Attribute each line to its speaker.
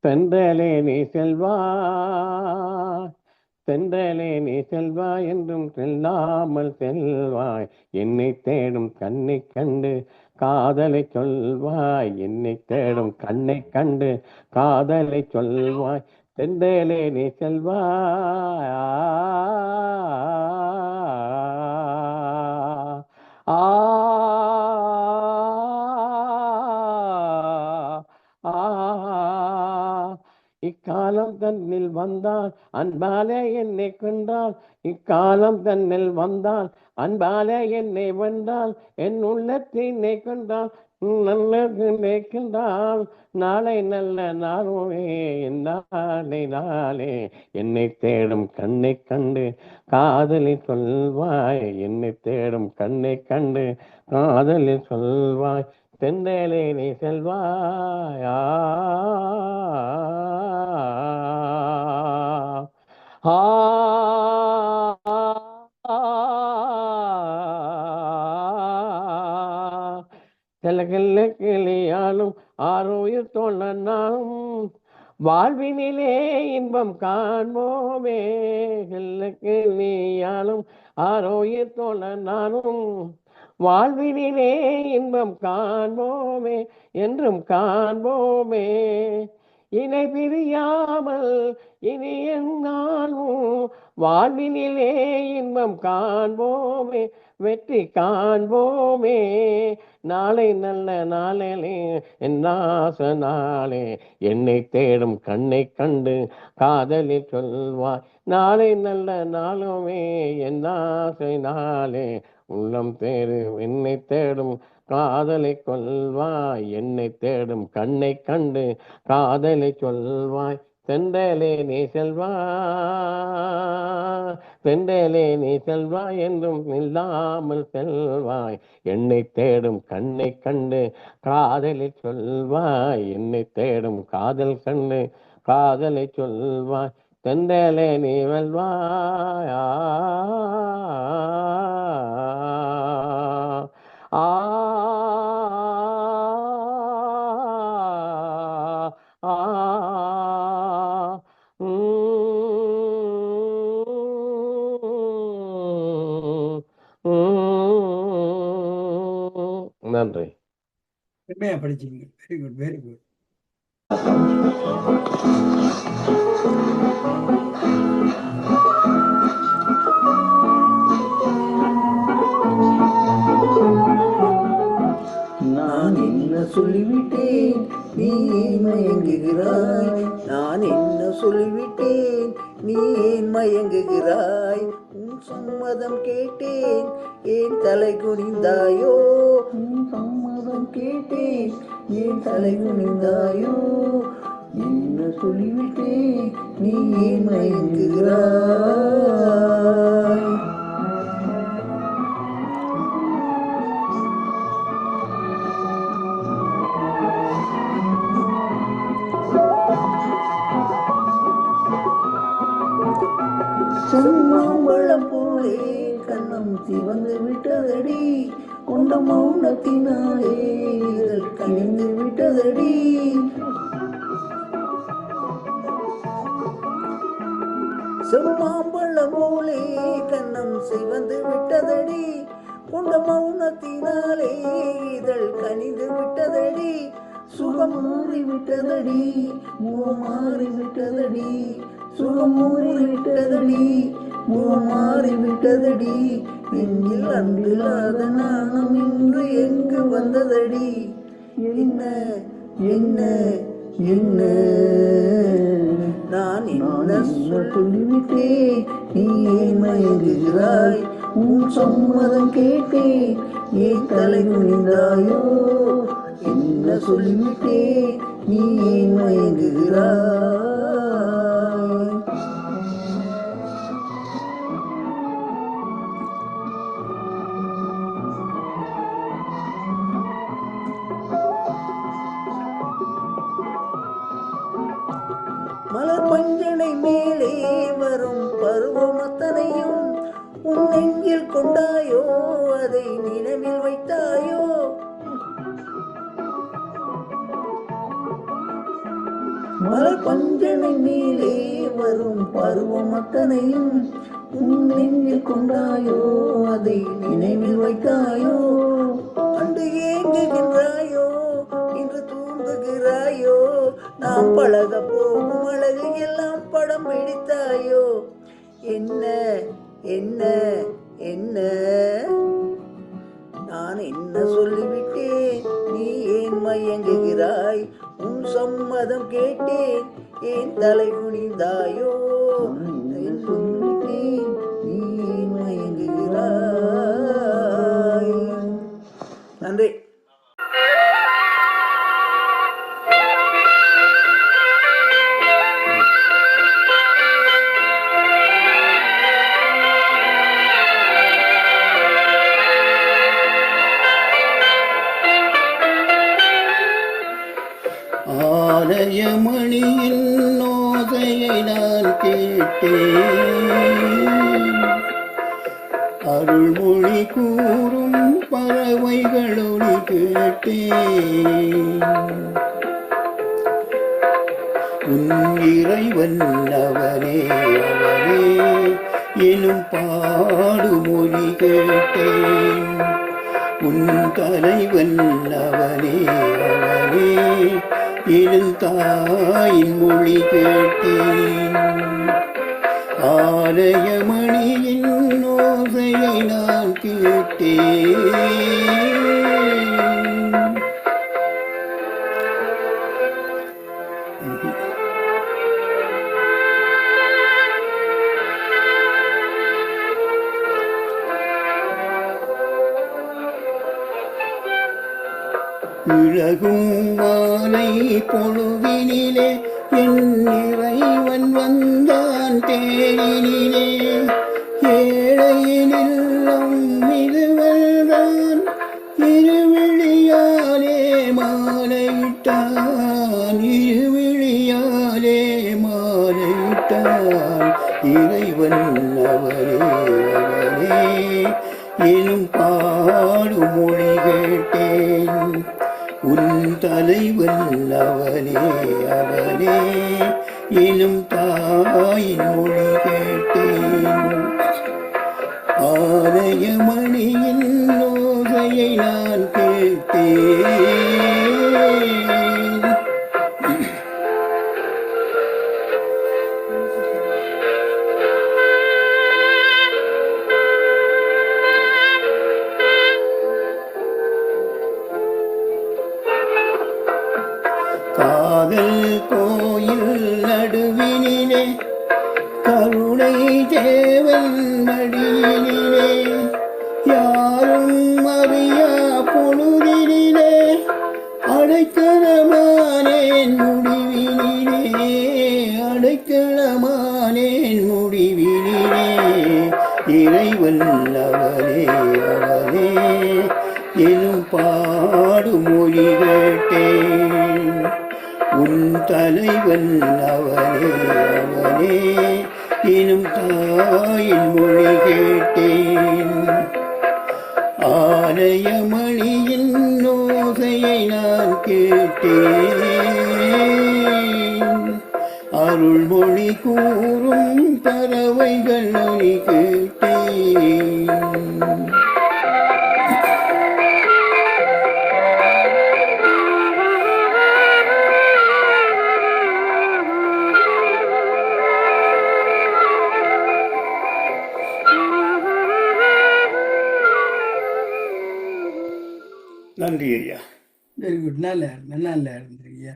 Speaker 1: தென்றலே நீ செல்வா, தென்றலே நீ செல்வா என்றும் செல்லாமல் செல்வாய். என்னை தேடும் கண்ணை கண்டு காதலை சொல்வாய். என்னை தேடும் கண்ணை கண்டு காதலை சொல்வாய். தென்றலே நீ செல்வாய். ஆ ஆ இக்காலம் தன்னில் வந்தால் அன்பாலே என்னை கொண்டால். இக்காலம் தன்னில் வந்தால் அன்பாலே என்னை வென்றால். என் உள்ளத்தினை கொண்டால் நல்லது நினைக்கின்றால். நாளை நல்ல நாளுமே நாளை நாளே. என்னை தேடும் கண்ணை கண்டு காதலி சொல்வாய். என்னை தேடும் கண்ணை கண்டு காதலி சொல்வாய். தென்றலே நீ செல்வாயா. ஆ செல்லகல்ல கிளியாலும் ஆரோயில் தோழனாலும் வாழ்வினிலே இன்பம் காண்போமே. செல்ல கிளியாலும் ஆரோயில் தோழனாலும் வாழ்வினிலே இன்பம் காண்போமே. என்றும் காண்போமே. இணை பிரியாமல் இனி என்னாலும் வாழ்வினிலே இன்பம் காண்போமே. வெற்றி காண்போமே. நாளை நல்ல நாளிலே என்னாச நாளே. என்னை தேடும் கண்ணை கண்டு காதலி சொல்வாய். நாளை நல்ல நாளுமே என்னாசை நாளே. உள்ளம் தேடு என்னை தேடும் காதலை கொள்வாய். என்னை தேடும் கண்ணை கண்டு காதலை சொல்வாய். தென்றலே நீ செல்வாய். தென்றலே நீ செல்வாய் என்றும் இல்லாமல் செல்வாய். என்னை தேடும் கண்ணை கண்டு காதலை சொல்வாய். என்னை தேடும் காதல் கண்டு காதலை சொல்வாய். தென்றலே நீ வெல்வாய். ஆ ஆ நன்றி.
Speaker 2: உண்மையா படிச்சீங்க. Very good, very good.
Speaker 3: நான் என்ன சொல்லிவிட்டேன் நீ ஏன் மயங்குகிறாய்? நான் என்ன சொல்லிவிட்டேன் நீ ஏன் மயங்குகிறாய்? உன் சம்மதம் கேட்டேன் ஏன் தலை குனிந்தாயோ? உன் சம்மதம் கேட்டேன் ஏன் தலை குனிந்தாயோ? என்ன சொல்லிவிட்டேன் நீ ஏன் மயங்குகிறாய்? செம்மாம்பழம் போலே கண்ணம் சிவந்து விட்டதடி. கொண்ட மௌனத்தினாலே இதழ் கனிந்து விட்டதடி. செம்மாம்பழம் போலே கண்ணம் சிவந்து விட்டதடி. கொண்ட மௌனத்தினாலே இதழ் கனிந்து விட்டதடி. சுகம் மாறி விட்டதடி, முகம் மாறி விட்டதடி. சுகம் மாறி விட்டதடி, முகம் மாறி விட்டதடி. நெஞ்சில் அன்பில்லாத நாணம் இன்று எங்கு வந்ததடி? என்ன என்ன என்ன நான் என்ன சொல்லிவிட்டேன் நீ ஏன் மயங்குகிறாய்? உன் சம்மதம் கேட்டேன் ஏன் தலை குனிந்தாயோ? என்ன சொல்லிவிட்டேன் நீ ஏன் மயங்குகிறாய்? மலர் பஞ்சனை மேலே வரும் பருவம் அத்தனையும் உன் நெஞ்சில் கொண்டாயோ? அதை நினைவில் வைத்தாயோ? மலர் பஞ்சனை மேலே வரும் பருவம் அத்தனையும் உன் நெஞ்சில் கொண்டாயோ, அதை நினைவில் வைத்தாயோ, அன்று ஏங்குகின்றாயோ, இன்று தூங்குகிறாயோ, நாம் பழக போகும் அழகு எல்லாம் படம் பிடித்தாயோ, என்ன என்ன என்ன நான் என்ன சொல்லிவிட்டேன், நீ ஏன் மயங்குகிறாய், உன் சம்மதம் கேட்டேன், ஏன் தலை குனிந்தாயோ, நான் சொல்லிவிட்டேன், நீ ஏன் மயங்குகிறாய். நன்றி.
Speaker 4: ஆலயமணியின் ஓசையை நான் கேட்டேன், அருள்மொழி கூறும் பறவைகளொலி கேட்டேன், உன் இறைவன் அவனே அவனே எனும் பாடுமொழி கேட்டேன், உன் தலைவன் அவனே அவனே எனும் தாயின் மொழி கேட்டேன். ஆலயமணியின் ஓசையை நான் கேட்டேன். இழகும் மாலை பொழுதினிலே என் இறைவன் வந்தான் தேரினிலே, ஏழையினில்லம் இதுவல்தான் இருவிழியாலே மாலையிட்டான், இருவிழியாலே மாலையிட்டான், இறைவன் அவரே அவரே எனும் பாடுமொழி கேட்டேன், உன் தலைவன் அவனே அவனே எனும் தாயின் மொழி கேட்டேன். ஆலயமணியின் ஓசையை நான் கேட்டேன். காதல் கோயில் நடுவினிலே கருணை தேவன் மடியினிலே, யாரும் அறியா பொழுதினிலே அடைக்கலமானேன் முடிவினிலே, அடைக்கலமானேன் முடிவினிலே, இறைவன் அவனே அவனே எனும் பாடுமொழி கேட்டேன், உன் தலைவன் அவனே அவனே எனும் தாயின் மொழி கேட்டேன். ஆலயமணியின் ஓசையை நான் கேட்டேன், அருள்மொழி கூறும் பறவைகள் ஒலி கேட்டேன். நன்றி ஐயா.
Speaker 2: Very good. நல்லா இருந்தது ஐயா.